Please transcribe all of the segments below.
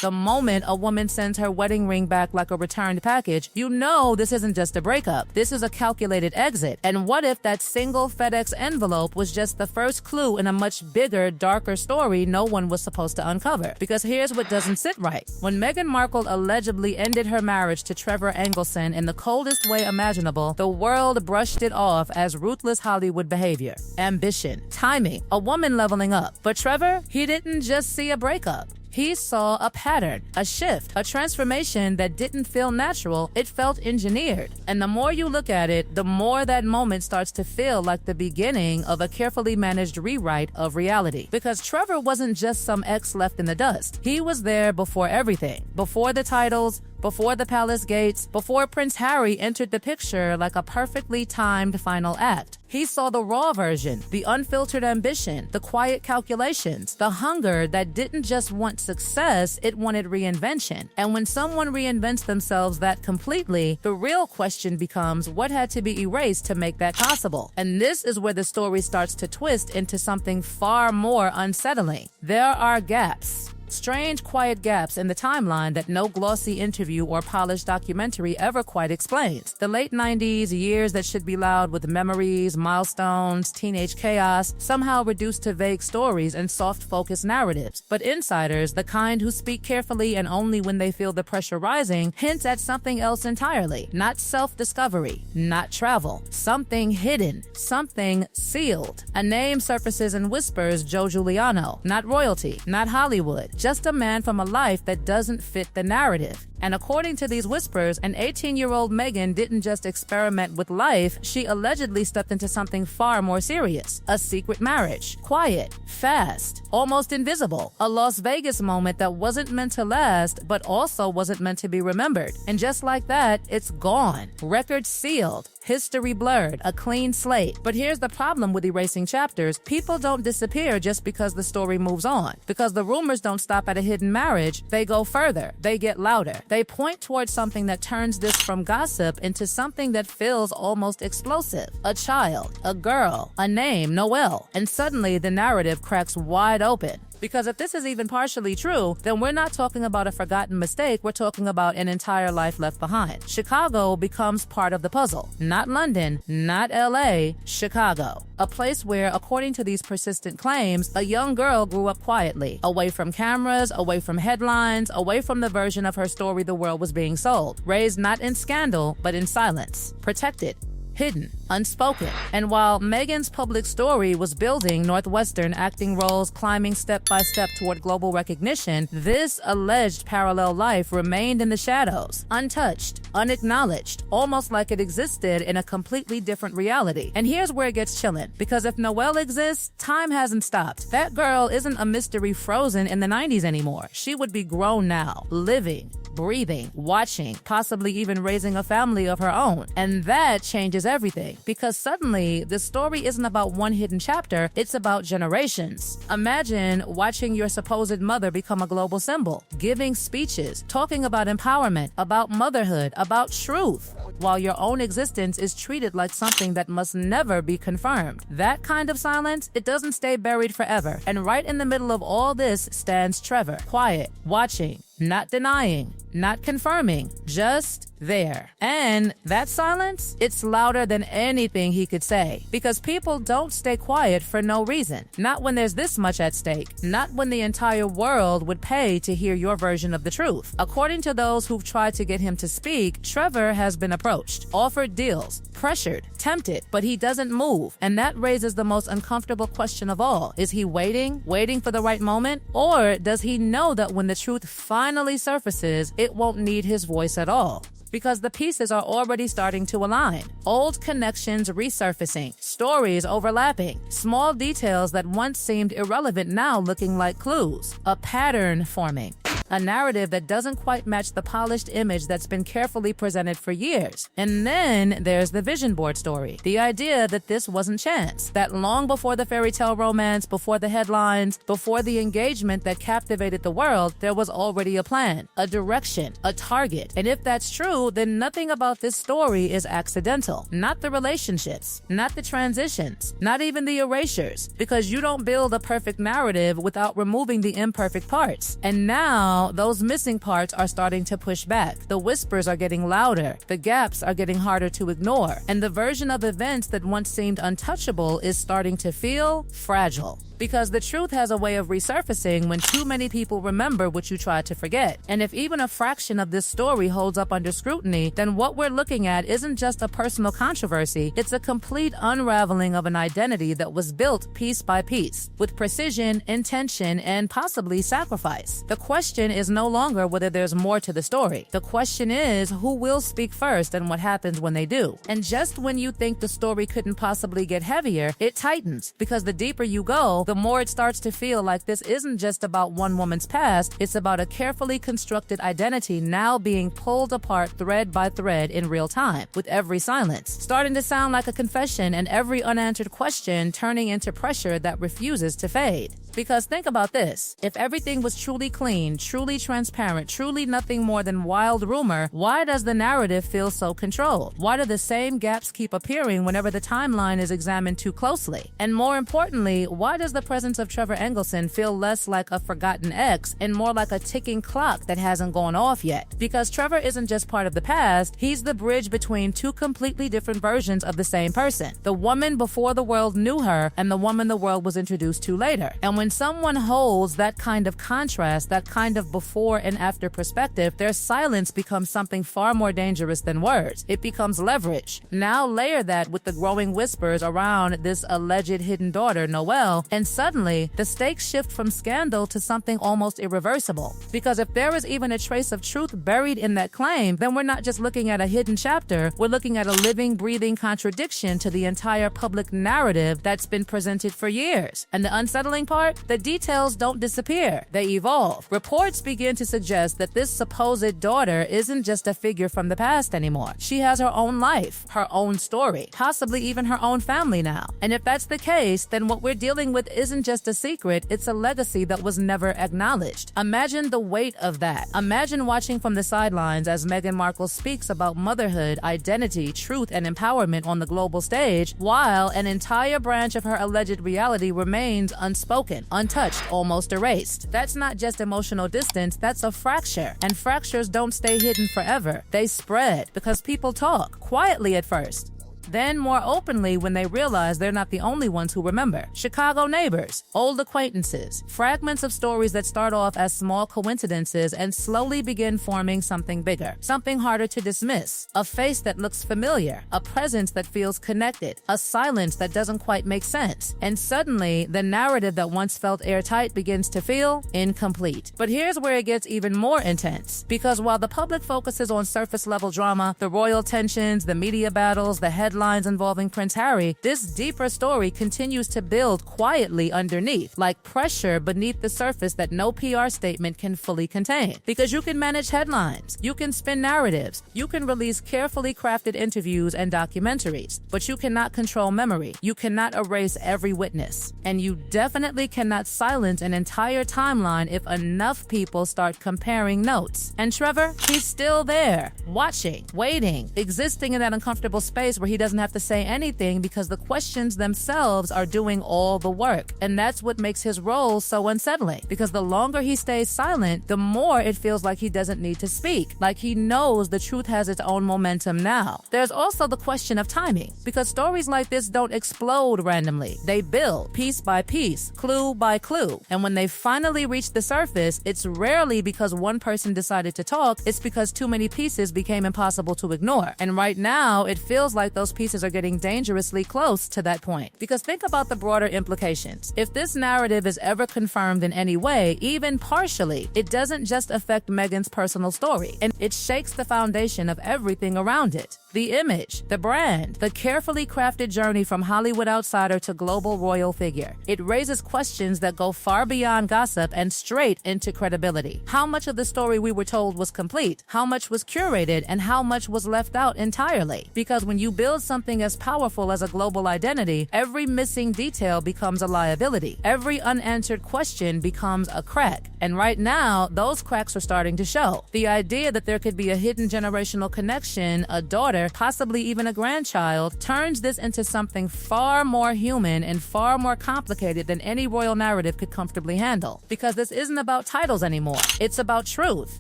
The moment a woman sends her wedding ring back like a returned package, you know this isn't just a breakup. This is a calculated exit. And what if that single FedEx envelope was just the first clue in a much bigger, darker story no one was supposed to uncover? Because here's what doesn't sit right. When Meghan Markle allegedly ended her marriage to Trevor Engelson in the coldest way imaginable, the world brushed it off as ruthless Hollywood behavior, ambition, timing, a woman leveling up. But Trevor, he didn't just see a breakup. He saw a pattern, a shift, a transformation that didn't feel natural, it felt engineered. And the more you look at it, the more that moment starts to feel like the beginning of a carefully managed rewrite of reality. Because Trevor wasn't just some ex left in the dust. He was there before everything. Before the titles, before the palace gates, before Prince Harry entered the picture like a perfectly timed final act. He saw the raw version, the unfiltered ambition, the quiet calculations, the hunger that didn't just want success, it wanted reinvention. And when someone reinvents themselves that completely, the real question becomes what had to be erased to make that possible. And this is where the story starts to twist into something far more unsettling. There are gaps. Strange, quiet gaps in the timeline that no glossy interview or polished documentary ever quite explains. The late 90s, years that should be loud with memories, milestones, teenage chaos, somehow reduced to vague stories and soft-focused narratives. But insiders, the kind who speak carefully and only when they feel the pressure rising, hint at something else entirely. Not self-discovery, not travel. Something hidden, something sealed. A name surfaces and whispers Joe Giuliano. Not royalty, not Hollywood. Just a man from a life that doesn't fit the narrative. And according to these whispers, an 18-year-old Meghan didn't just experiment with life, she allegedly stepped into something far more serious. A secret marriage. Quiet, fast, almost invisible. A Las Vegas moment that wasn't meant to last, but also wasn't meant to be remembered. And just like that, it's gone. Record sealed. History blurred. A clean slate. But here's the problem with erasing chapters. People don't disappear just because the story moves on. Because the rumors don't stop at a hidden marriage. They go further. They get louder. They point towards something that turns this from gossip into something that feels almost explosive. A child, a girl, a name, Noelle. And suddenly the narrative cracks wide open. Because if this is even partially true, then we're not talking about a forgotten mistake, we're talking about an entire life left behind. Chicago becomes part of the puzzle. Not London, not LA, Chicago. A place where, according to these persistent claims, a young girl grew up quietly, away from cameras, away from headlines, away from the version of her story the world was being sold. Raised not in scandal, but in silence. Protected. Hidden, unspoken. And while Meghan's public story was building Northwestern acting roles, climbing step by step toward global recognition, this alleged parallel life remained in the shadows, untouched, unacknowledged, almost like it existed in a completely different reality. And here's where it gets chilling, because if Noelle exists, time hasn't stopped. That girl isn't a mystery frozen in the 90s anymore. She would be grown now, living, breathing, watching, possibly even raising a family of her own. And that changes everything, because suddenly the story isn't about one hidden chapter, it's about generations. Imagine watching your supposed mother become a global symbol, giving speeches, talking about empowerment, about motherhood, about truth, while your own existence is treated like something that must never be confirmed. That kind of silence, it doesn't stay buried forever. And right in the middle of all this stands Trevor, quiet, watching, not denying, not confirming, just there. And that silence, it's louder than anything he could say. Because people don't stay quiet for no reason. Not when there's this much at stake. Not when the entire world would pay to hear your version of the truth. According to those who've tried to get him to speak, Trevor has been approached, offered deals, pressured, tempted, but he doesn't move. And that raises the most uncomfortable question of all. Is he waiting for the right moment? Or does he know that when the truth finally surfaces, it won't need his voice at all? Because the pieces are already starting to align. Old connections resurfacing, stories overlapping, small details that once seemed irrelevant now looking like clues, a pattern forming. A narrative that doesn't quite match the polished image that's been carefully presented for years. And then there's the vision board story. The idea that this wasn't chance. That long before the fairy tale romance, before the headlines, before the engagement that captivated the world, there was already a plan, a direction, a target. And if that's true, then nothing about this story is accidental. Not the relationships, not the transitions, not even the erasures. Because you don't build a perfect narrative without removing the imperfect parts. And now now, those missing parts are starting to push back. The whispers are getting louder, the gaps are getting harder to ignore, and the version of events that once seemed untouchable is starting to feel fragile. Because the truth has a way of resurfacing when too many people remember what you tried to forget. And if even a fraction of this story holds up under scrutiny, then what we're looking at isn't just a personal controversy, it's a complete unraveling of an identity that was built piece by piece, with precision, intention, and possibly sacrifice. The question is no longer whether there's more to the story. The question is who will speak first and what happens when they do. And just when you think the story couldn't possibly get heavier, it tightens, because the deeper you go, the more it starts to feel like this isn't just about one woman's past, it's about a carefully constructed identity now being pulled apart thread by thread in real time, with every silence starting to sound like a confession and every unanswered question turning into pressure that refuses to fade. Because think about this, if everything was truly clean, truly transparent, truly nothing more than wild rumor, why does the narrative feel so controlled? Why do the same gaps keep appearing whenever the timeline is examined too closely? And more importantly, why does the presence of Trevor Engelson feel less like a forgotten ex and more like a ticking clock that hasn't gone off yet? Because Trevor isn't just part of the past, he's the bridge between two completely different versions of the same person. The woman before the world knew her and the woman the world was introduced to later. And when someone holds that kind of contrast, that kind of before and after perspective, their silence becomes something far more dangerous than words. It becomes leverage. Now layer that with the growing whispers around this alleged hidden daughter, Noelle, and suddenly the stakes shift from scandal to something almost irreversible. Because if there is even a trace of truth buried in that claim, then we're not just looking at a hidden chapter, we're looking at a living, breathing contradiction to the entire public narrative that's been presented for years. And the unsettling part? The details don't disappear, they evolve. Reports begin to suggest that this supposed daughter isn't just a figure from the past anymore. She has her own life, her own story, possibly even her own family now. And if that's the case, then what we're dealing with isn't just a secret, it's a legacy that was never acknowledged. Imagine the weight of that. Imagine watching from the sidelines as Meghan Markle speaks about motherhood, identity, truth, and empowerment on the global stage, while an entire branch of her alleged reality remains unspoken, untouched, almost erased. That's not just emotional distance, that's a fracture. And fractures don't stay hidden forever. They spread because people talk, quietly at first, then more openly when they realize they're not the only ones who remember. Chicago neighbors, old acquaintances, fragments of stories that start off as small coincidences and slowly begin forming something bigger, something harder to dismiss, a face that looks familiar, a presence that feels connected, a silence that doesn't quite make sense. And suddenly, the narrative that once felt airtight begins to feel incomplete. But here's where it gets even more intense, because while the public focuses on surface level drama, the royal tensions, the media battles, the headlines involving Prince Harry, this deeper story continues to build quietly underneath, like pressure beneath the surface that no PR statement can fully contain. Because you can manage headlines, you can spin narratives, you can release carefully crafted interviews and documentaries, but you cannot control memory. You cannot erase every witness. And you definitely cannot silence an entire timeline if enough people start comparing notes. And Trevor, he's still there, watching, waiting, existing in that uncomfortable space where he doesn't have to say anything because the questions themselves are doing all the work. And that's what makes his role so unsettling, because the longer he stays silent, the more it feels like he doesn't need to speak, like he knows the truth has its own momentum now. There's also the question of timing, because stories like this don't explode randomly. They build piece by piece, clue by clue. And when they finally reach the surface, it's rarely because one person decided to talk, it's because too many pieces became impossible to ignore. And right now, it feels like those pieces are getting dangerously close to that point. Because think about the broader implications. If this narrative is ever confirmed in any way, even partially, it doesn't just affect Meghan's personal story, and it shakes the foundation of everything around it. The image, the brand, the carefully crafted journey from Hollywood outsider to global royal figure. It raises questions that go far beyond gossip and straight into credibility. How much of the story we were told was complete? How much was curated? And how much was left out entirely? Because when you build something as powerful as a global identity, every missing detail becomes a liability. Every unanswered question becomes a crack. And right now, those cracks are starting to show. The idea that there could be a hidden generational connection, a daughter daughter, possibly even a grandchild, turns this into something far more human and far more complicated than any royal narrative could comfortably handle. Because this isn't about titles anymore. It's about truth,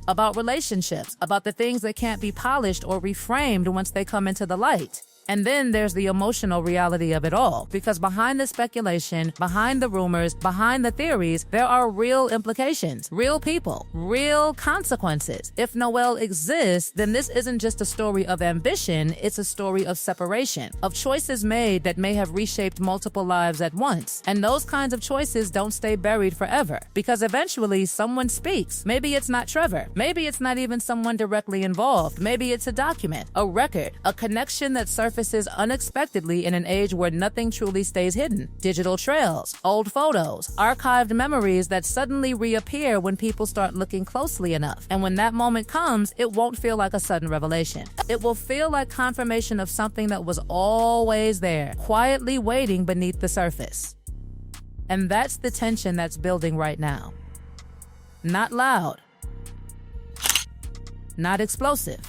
about relationships, about the things that can't be polished or reframed once they come into the light. And then there's the emotional reality of it all, because behind the speculation, behind the rumors, behind the theories, there are real implications, real people, real consequences. If Noelle exists, then this isn't just a story of ambition, it's a story of separation, of choices made that may have reshaped multiple lives at once. And those kinds of choices don't stay buried forever, because eventually someone speaks. Maybe it's not Trevor. Maybe it's not even someone directly involved. Maybe it's a document, a record, a connection that surfaces unexpectedly in an age where nothing truly stays hidden. Digital trails, old photos, archived memories that suddenly reappear when people start looking closely enough. And when that moment comes, it won't feel like a sudden revelation. It will feel like confirmation of something that was always there, quietly waiting beneath the surface. And that's the tension that's building right now. Not loud, not explosive,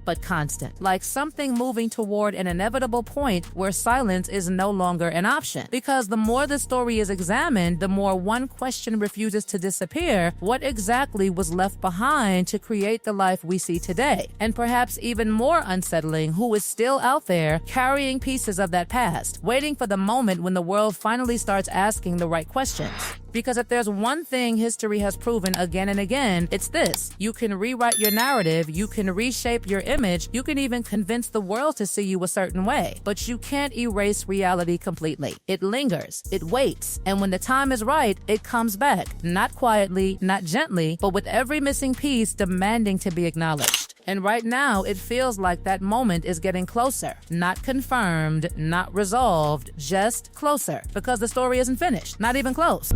but constant. Like something moving toward an inevitable point where silence is no longer an option. Because the more the story is examined, the more one question refuses to disappear: what exactly was left behind to create the life we see today? And perhaps even more unsettling, who is still out there carrying pieces of that past, waiting for the moment when the world finally starts asking the right questions. Because if there's one thing history has proven again and again, it's this: you can rewrite your narrative, you can reshape your image, you can even convince the world to see you a certain way, but you can't erase reality completely. It lingers, it waits, and when the time is right, it comes back. Not quietly, not gently, but with every missing piece demanding to be acknowledged. And right now, it feels like that moment is getting closer. Not confirmed, not resolved, just closer. Because the story isn't finished, not even close.